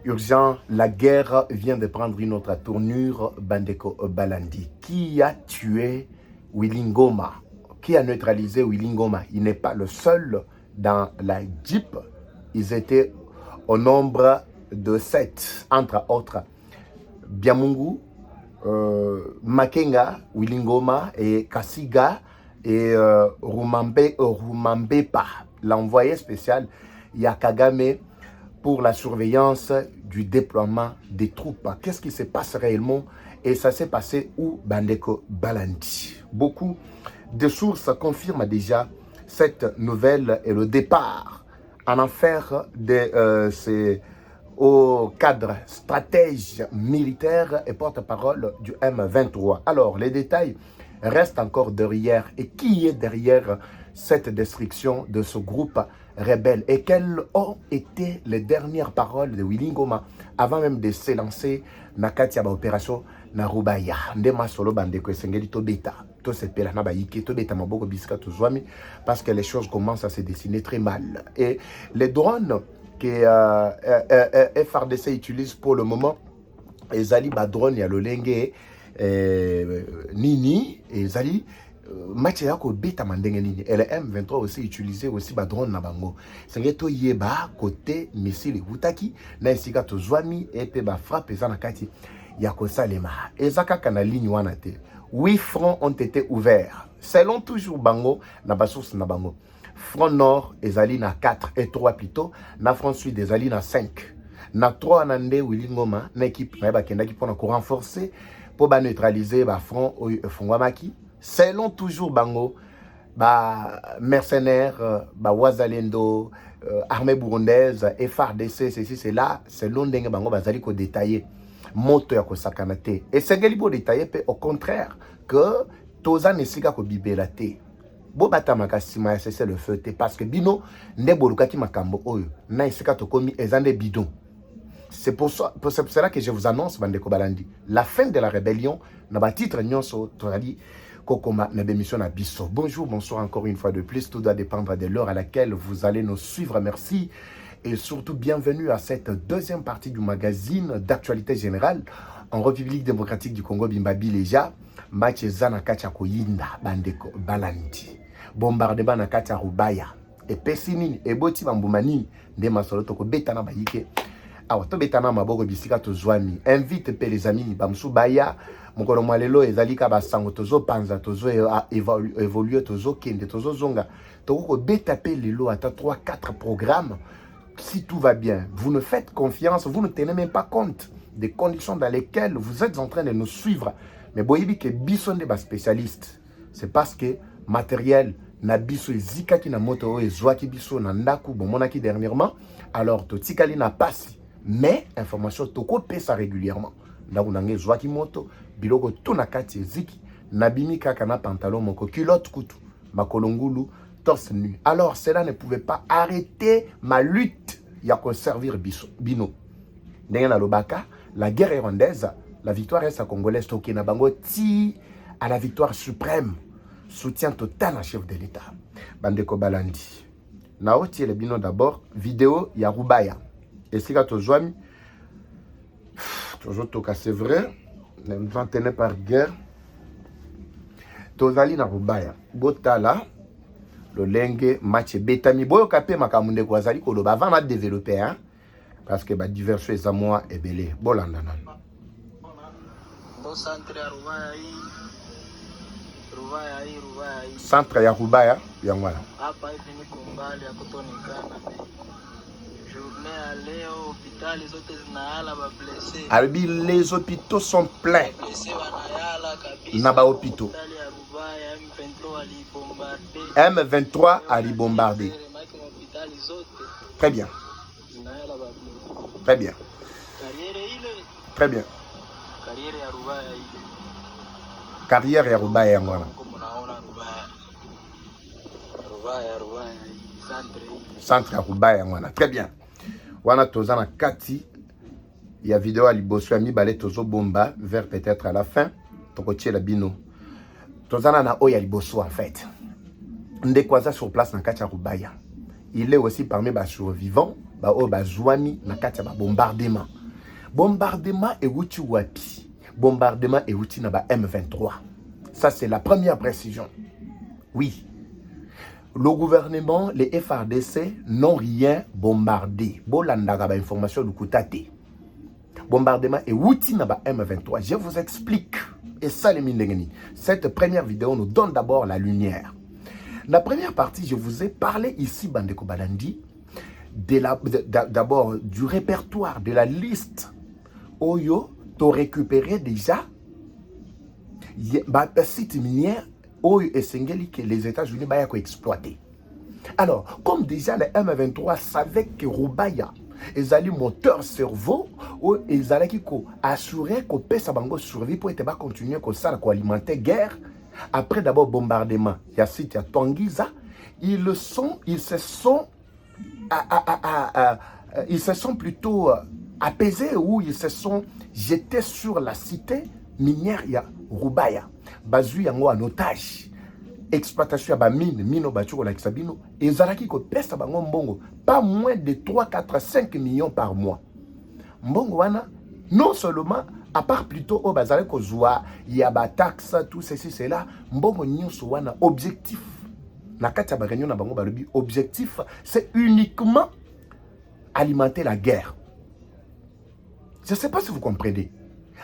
Urgent, la guerre vient de prendre une autre tournure. Bandeko Balandi. Qui a tué Willy Ngoma? Qui a neutralisé Willy Ngoma? Il n'est pas le seul dans la Jeep. Ils étaient au nombre de 7, entre autres. Biamungu, Makenga, Willy Ngoma et Kasiga et Rumambepa, l'envoyé spécial Yakagame pour la surveillance du déploiement des troupes. Qu'est-ce qui se passe réellement? Et ça s'est passé où? Bandeko Balandi. Beaucoup de sources confirment déjà cette nouvelle et le départ en affaire de ces au cadre stratège militaire et porte-parole du M23. Alors, les détails restent encore derrière. Et qui est derrière cette destruction de ce groupe rebelle? Et quelles ont été les dernières paroles de Willy Ngoma avant même de se lancer dans la opération Narubaya? Ndema solo bandeko esengeli to beta. To se pela na bayike to beta maboko bisika to zwami parce que les choses commencent à se dessiner très mal. Et les drones que FRDC utilise pour le moment, ezali ba drone ya lolenge nini ezali match ya ko beta mandenge nini. Et le M23 aussi utilisé aussi ba drone na bango. Sengeto yeba côté missile hutaki na esika to zwami et pe ba frappe za na kati ya ko salema. Ezaka kana ligne wana te. 8 fronts ont été ouverts. Selon toujours bango na ba source na bango. Front Nord, ezali na 4 et 3 plutôt. Na Front Sud, ezali na 5. Na 3 nande Willy Ngoma, na équipe na bakenda qui pour renforcer pour neutraliser ba front Fongwamaki. Selon toujours bango, ba mercenaires, ba Wazalendo, armée burundaise, FARDC, ceci, c'est là, selon ndenge bango bazali ko détailler moto ya ko sakanate. Et sengeli bo détailler au contraire que toza nesika ko bibela te. Bobata makasima c'est le feu parce que bino ndebolukaki makambo oyo na isika tokomi ezande bidon. C'est pour cela que je vous annonce bandeko balandi la fin de la rébellion na ba titre nyonso tozali kokoma na démission na biso. Bonjour, bonsoir encore une fois de plus, tout doit dépendre de l'heure à laquelle vous allez nous suivre. Merci et surtout bienvenue à cette deuxième partie du magazine d'actualité générale en République démocratique du Congo Bimbabi Leja. Match zana kacha koyinda bandeko balandi. Bombardement na kati ya Rubaya et pesinini et boti bambumani nde masolo toko betana bayike awa to betana maboko bisika to zwami invite pe les amis bamsu baya mokolo mwalelo ezalika basango tozo panza tozo évoluer tozo kende tozo zonga toko beta pe lelo ata 3-4 programmes. Si tout va bien, vous ne faites confiance, vous ne tenez même pas compte des conditions dans lesquelles vous êtes en train de nous suivre. Mais boyebi ke biso nde ba spécialiste, c'est parce que matériel na biso ezika ki na moto o ezwaki biso na ndaku bomonaki dernièrement, alors to tikali na pasi mais information toko pesa régulièrement ndaku nange ezwaki moto biloko to na kati eziki na bimi kaka na pantalon moko culotte kutu makolongulu torse nu. Alors cela ne pouvait pas arrêter ma lutte ya conserver biso bino ndenge na lobaka la guerre rwandaise, la victoire est à congolaise toki na bango ti à la victoire suprême. Soutien total à chef de l'État. Bandeko Balandi. Naoti le bino d'abord. Vidéo ya Rubaya. Et si tu joues, toujours toka c'est vrai. Nous en tenons par guerre. Tozali na Rubaya. Botala. Le lengue match betami. Boyo kapé makamunde kwa zali koloba. Avant de développer. Hein? Parce que ba diversion est à moi et belé. Bolandana. Bon centre à Rubaya. Centre ya Rubaya yangwana. Hapa hivi niko mbali ya kutonikana. Journée à leo hospitali zote zinahala ba blessés. Albi les hôpitaux sont pleins. Blessés wanayala kabisa. Na ba hôpitaux. Hospitali ya Rubaya M23 ali bombardé. M23 ali bombardé. Très bien. Zinahala ba blessés. Très bien. Carrière ile. Très bien. Carrière ya Rubaya ile. Carrière ya Rubaya yangwana. Centre ya Rubaya yangwana. Très bien. Wana tozana kati ya vidéo à liboso ya mibale tozo bomba vers peut-être à la fin tokotie la bino. Tozana na oya liboso en fait. Ndekwaza sur place na kati ya Rubaya. Il est aussi parmi les survivants, ba o ba zwami na kati ya bombardement. Bombardement et Wuti Wapi. Bombardement et Wuti Naba M23. Ça, c'est la première précision. Oui. Le gouvernement, les FRDC n'ont rien bombardé. Bolandaga ba information du Koutate. Bombardement et Wuti Naba M23. Je vous explique. Et ça, les Mindengeni. Cette première vidéo nous donne d'abord la lumière. La première partie, je vous ai parlé ici, Bandeko Balandi, d'abord du répertoire, de la liste. Oyo, tu récupéré déjà site minière Oyo et Sengeli que les États-Unis vont exploiter. Alors, comme déjà les M23 savaient que Rubaya, ils allaient moteur cerveau, ou ils allaient assurer que pèse bango survie pour être continuer comme ça, alimenter guerre. Après d'abord bombardement, il y a site, il y a Tongiza, ils se sont plutôt apaisés ou ils se sont jetés sur la cité minière, il y a Rubaya, Bazu yango en otage, exploitation à mine bachou la Kisabino, et Zaraki ko pesa bango mbongo, pas moins de 3, 4, 5 millions par mois. Mbongo wana, non seulement, à part plutôt au bazare ko zoua, il y a ba taxe, tout ceci, cela, mbongo nyonso wana, objectif, na kati ba réunion na bango barubi, objectif, c'est uniquement alimenter la guerre. Je ne sais pas si vous comprenez.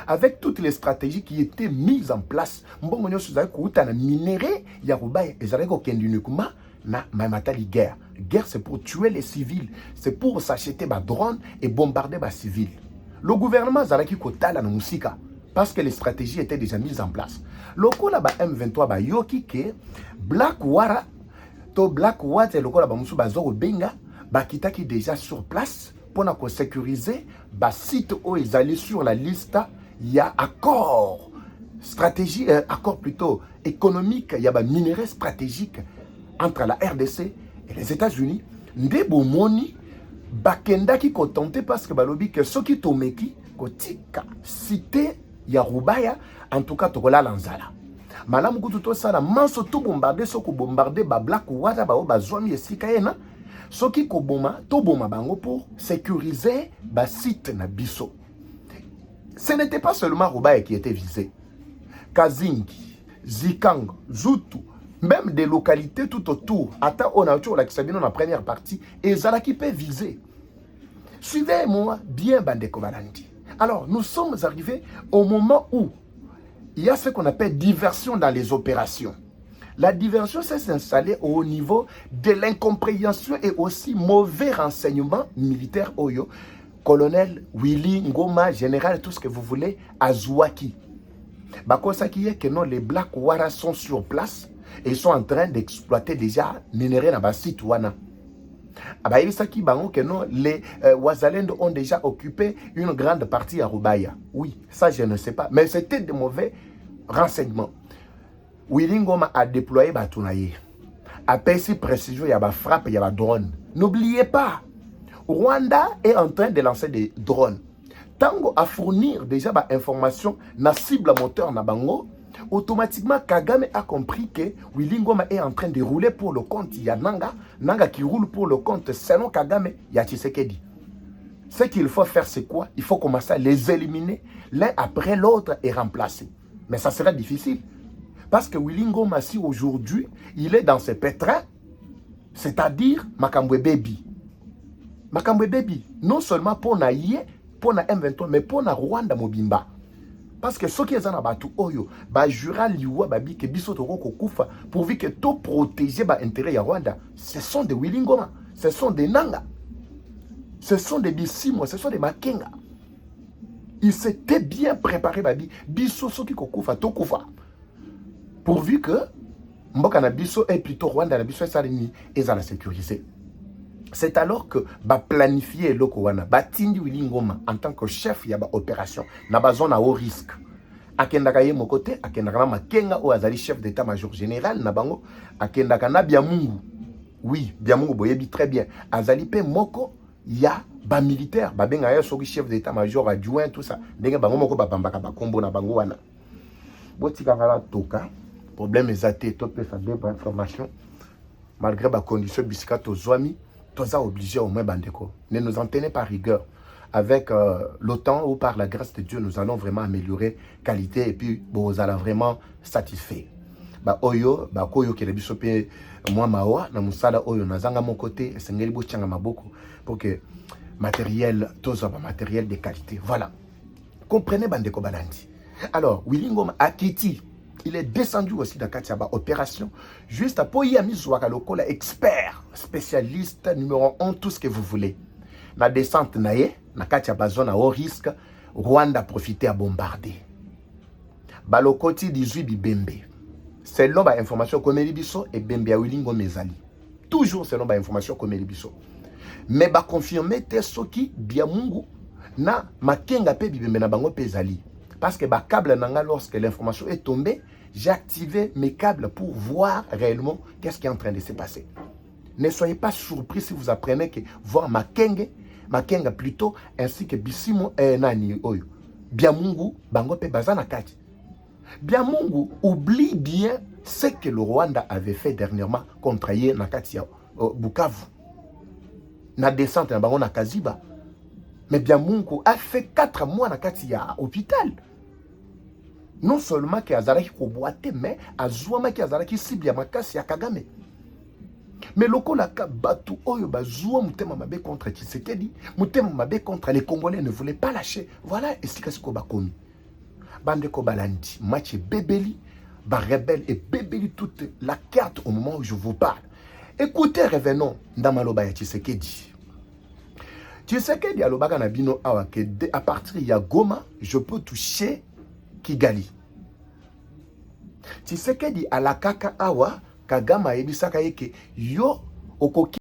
Avec toutes les stratégies qui étaient mises en place, mbongo nyonso zali ko uta na minéré ya Rubaya, ezali ko kende uniquement na matali guerre. Guerre, c'est pour tuer les civils, c'est pour s'acheter des drones et bombarder les civils. Le gouvernement Zalaki Kotala na Musika, parce que les stratégies étaient déjà mises en place. Lokola ba M23 ba yoki ke Blackwara to Blackwater lokola ba musu ba zoro benga ba kitaki déjà sur place pour na ko sécuriser ba site où ils allaient sur la liste. Il y a accord stratégie, accord plutôt économique, il y a ba minerai stratégique entre la RDC et les États-Unis. Ndebo moni bakenda ki ko tenté parce que balobi que ceux qui tomeki ko tika cité ya Rubaya en tout cas tokola lanzala. Malamu kutu to sala manso to bombarder soko bombarder ba Blackwater ba o ba zomi esika yena soki ko boma to boma bango pour sécuriser ba site na biso. Ce n'était pas seulement Rubaya qui était visé. Kazingi, Zikang, Zutu, même des localités tout autour. Attends, on a toujours la Kisabino dans la première partie. Et Zalaki peut viser. Suivez-moi bien, Bandeko Balandi. Alors, nous sommes arrivés au moment où il y a ce qu'on appelle diversion dans les opérations. La diversion, c'est s'installer au niveau de l'incompréhension et aussi mauvais renseignements militaires. Oyo, colonel Willy Ngoma, général, tout ce que vous voulez, à Zouaki. Bakosa qui est que non, les Blackwara sont sur place et ils sont en train d'exploiter déjà minerai dans le site wana. Abaïsaki bango que non, les Wazalendo ont déjà occupé une grande partie à Rubaya. Oui, ça je ne sais pas, mais c'était de mauvais renseignements. Willy Ngoma a déployé Batunaye. A payé précision, il y a des frappes, il y a des drones. N'oubliez pas, Rwanda est en train de lancer des drones. Tango à fournir déjà des informations na cible moteur na bango, automatiquement Kagame a compris que Willy Ngoma est en train de rouler pour le compte. Il y a Nanga qui roule pour le compte selon Kagame, il y a Tshisekedi. Ce qu'il faut faire, c'est quoi? Il faut commencer à les éliminer l'un après l'autre et remplacer. Mais ça sera difficile. Parce que Willy Ngoma, si aujourd'hui, il est dans ses pétrins, c'est-à-dire Makambwe Baby. Makambwe Baby, non seulement pour Naïe, pour na M23, mais pour na Rwanda Mobimba. Parce que ceux qui sont dans Batu Oyo, ba jura liwa babi ke biso toko kokufa pourvu que tout protéger ba intérêt ya Rwanda, ce sont des Willy Ngoma, ce sont des Nanga, ce sont des Bissimo, ce sont des Makenga. Ils s'étaient bien préparés babi biso soki kokufa tokufa. Pourvu que Mboka na biso et plutôt Rwanda na biso salini et za la sécuriser. C'est alors que va planifier le Kowana, Batindi Willy Ngoma en tant que chef de l'opération, na ba zone à haut risque. Akendaka ye mokote, akendaka Makenga ou azali chef d'état-major général na bango, akendaka na Biamungu. Oui, Biamungu boyebi très bien. Azali pe moko ya ba militaire, ba benga ya soki chef d'état-major adjoint tout ça. Ndenge bango moko ba bambaka ba kombo na bango wana. Botika kala toka, problème ezate to pe fa de information malgré ba condition bisika to zwami. Toza obligé au moins bandeko. Ne nous en tenez pas rigueur. avec le temps ou par la grâce de Dieu, nous allons vraiment améliorer qualité et puis vous allez vraiment satisfait. Ba oyo ba koyo kele biso pe moi mawa na musala oyo nazanga mon côté sengeli bo tchanga maboko pour que matériel tozo ba matériel de qualité. Voilà. Comprenez bandeko banandi. Alors Wilingom Akiti, il est descendu aussi dans Katiaba opération juste pour y ami Zouaka lokola expert, spécialiste numéro 1 tout ce que vous voulez. La descente naye na Katiaba zone à haut risque, Rwanda profiter à bombarder. Balokoti 18 bibembe. Selon ba information comme Elibiso et Bembe à Wilingo Mezali. Toujours selon ba information comme Elibiso. Mais ba confirmer te soki biamungu na makenga pe bibembe na bango pezali. Parce que ba câble nanga lorsque l'information est tombée, j'ai activé mes câbles pour voir réellement qu'est-ce qui est en train de se passer. Ne soyez pas surpris si vous apprenez que voir Makenga plutôt ainsi que Bisimo nani oyo. Biamungu bango pe bazana kati. Biamungu oublie bien ce que le Rwanda avait fait dernièrement contre Ye Nakatia Bukavu. Na descente na bango na Kaziba. Mais Biamungu a fait 4 mois na Katia hôpital. Non seulement que Azaraki koboate, mais Azouama ki Azaraki sibia makasi ya Kagame. Mais lokola ka batu oyo bazouwa mutema mabe contre Tshisekedi, mutema mabe contre les Congolais ne voulaient pas lâcher. Voilà esika siko bakomi. Bandeko balandi, match bébéli, ba rebelle et bébéli toute la carte au moment où je vous parle. Écoutez, revenons dans maloba ya Tshisekedi. Tshisekedi alobaka na bino awa que à partir ya Goma, je peux toucher Kigali. Tshisekedi alakaka awa Kagame ebisaka yeke yo okoki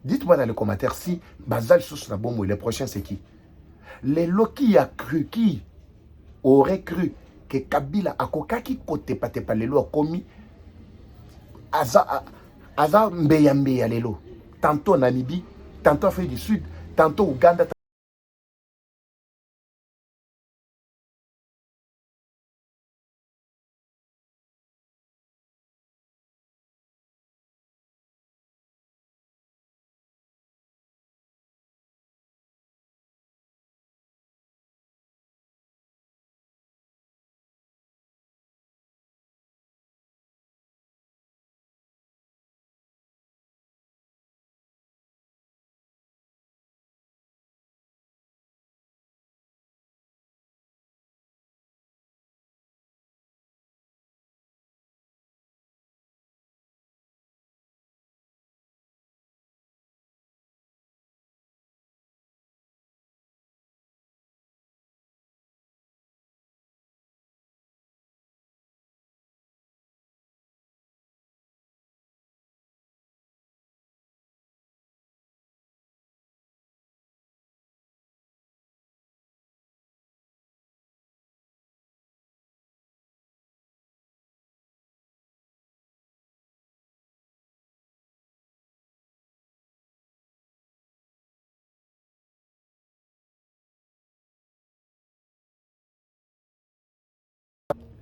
Dites-moi dans les commentaires si Bazal Sous Nabomo, le prochain c'est qui? Les Loki a cru, qui aurait cru que Kabila a kokaki kote patepa lelo a commis Aza mbeya mbeya lelo. Tantôt Namibie, tantôt Afrique du Sud, tantôt Ouganda.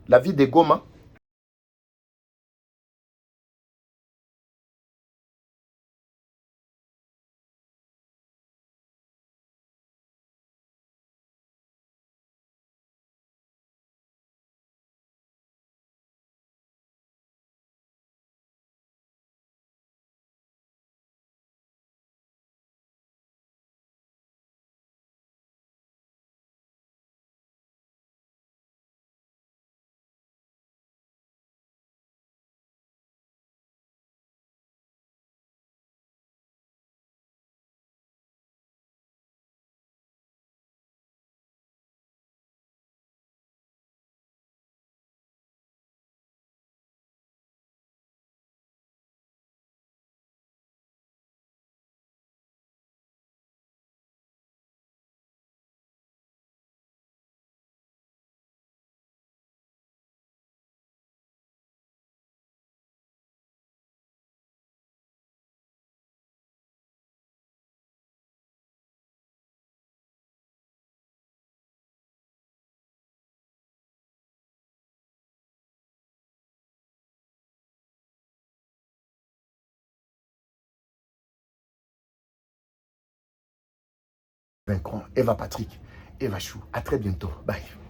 La vie de Goma. Vaincront. Eva Patrick, Eva Chou. À très bientôt. Bye.